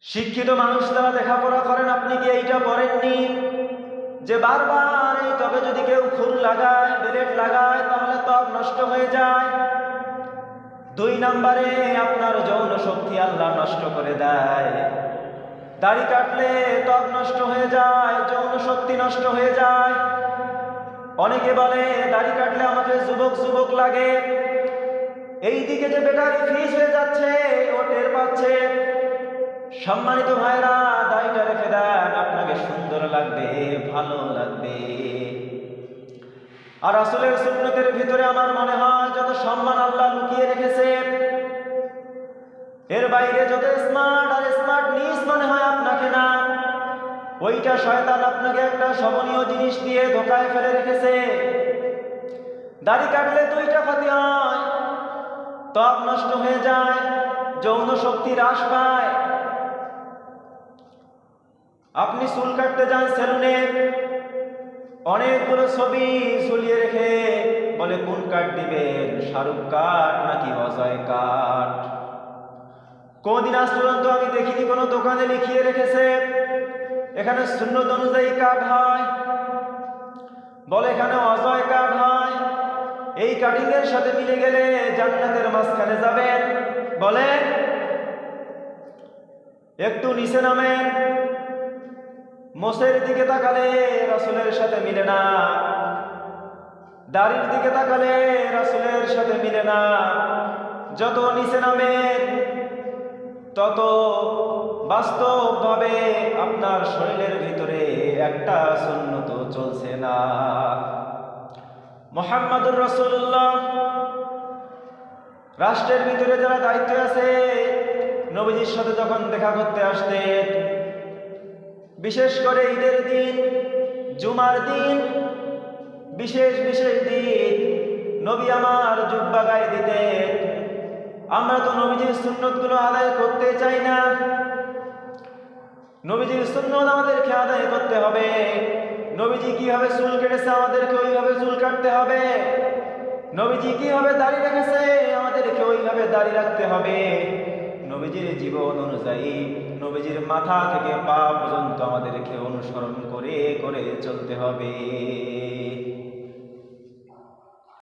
শিক্ষিত মানুষ যারা লেখাপড়া করেন, আপনি কি এইটা পড়েননি যে বারবার এই ত্বকে যদি কেউ খুর লাগায়, ব্লেড লাগায়, তাহলে ত্বক নষ্ট হয়ে যায়। 2 নম্বরে আপনার যৌন শক্তি আল্লাহ নষ্ট করে দেয়। দাড়ি কাটলে ত্বক নষ্ট হয়ে যায়, যৌন শক্তি নষ্ট হয়ে যায়। অনেকে বলে দাড়ি কাটলে আমাকে যুবক যুবক লাগে। এই দিকে যে ব্যাটারি ফ্রিজ হয়ে যাচ্ছে ও টের পাচ্ছে। সম্মানিত ভাইরা, দাড়িটা রেখে দেন, আপনাকে সুন্দর লাগবে, ভালো লাগবে। আর রাসূলের সুন্নতের ভিতরে আমার মনে হয় যত সম্মান আল্লাহ লুকিয়ে রেখেছে, এর বাইরে যত স্মার্ট আর স্মার্ট নিস মনে হয় আপনাকে না, ওইটা শয়তান আপনাকে একটা শোভনীয় জিনিস দিয়ে ধোকায় ফেলে রেখেছে। দাড়ি কাটলে 2টা ক্ষতি হয়, ত্বক নষ্ট হয়ে যায়, যৌন শক্তি হ্রাস পায়। আপনি চুল কাটতে যান সেলুনে, অনেকগুলো ছবি ঝুলিয়ে রেখে বলে কোন কাট দিবেন, শাহরুখ কাট নাকি অজয় কাট। কোনদিন আজ পর্যন্ত আমি দেখিনি কোনো দোকানে লিখিয়ে রেখেছে এখানে সুন্নত অনুযায়ী কাট হয়, বলে এখানে অজয় কাট হয়। এই কাটিং এর সাথে মিলে গেলে জান্নাতের মাঝখানে যাবেন। বলে একটু নিচে নামেন, মোষের দিকে তাকালে রাসূলের সাথে মিলে না, দাড়ির দিকে তাকালে রাসূলের সাথে মিলে না। যত নিচে নামেন তত বাস্তবভাবে আপনার শরীরের ভিতরে একটা সুন্নত চলছে না। মুহাম্মাদুর রাসূলুল্লাহ রাষ্ট্রের ভিতরে যারা দায়িত্বে আছে, নবীজির সাথে যখন দেখা করতে আসতেন, বিশেষ করে ঈদের দিন, জুমার দিন, বিশেষ বিশেষ দিন নবী আমার জুব্বা গায়ে দিতেন। আমরা তো নবীজির সুন্নতগুলো আদায় করতে চাই না। নবীজির সুন্নত আমাদেরকে আদায় করতে হবে। নবীজি কিভাবে চুল কেটেছে আমাদেরকে ওইভাবে চুল কাটতে হবে। নবীজি কিভাবে দাড়ি রেখেছে আমাদেরকে ওইভাবে দাড়ি রাখতে হবে। নবীজির জীবন অনুযায়ী নবীজির মাথা থেকে পা পর্যন্ত আমাদেরকে অনুসরণ করে করে চলতে হবে।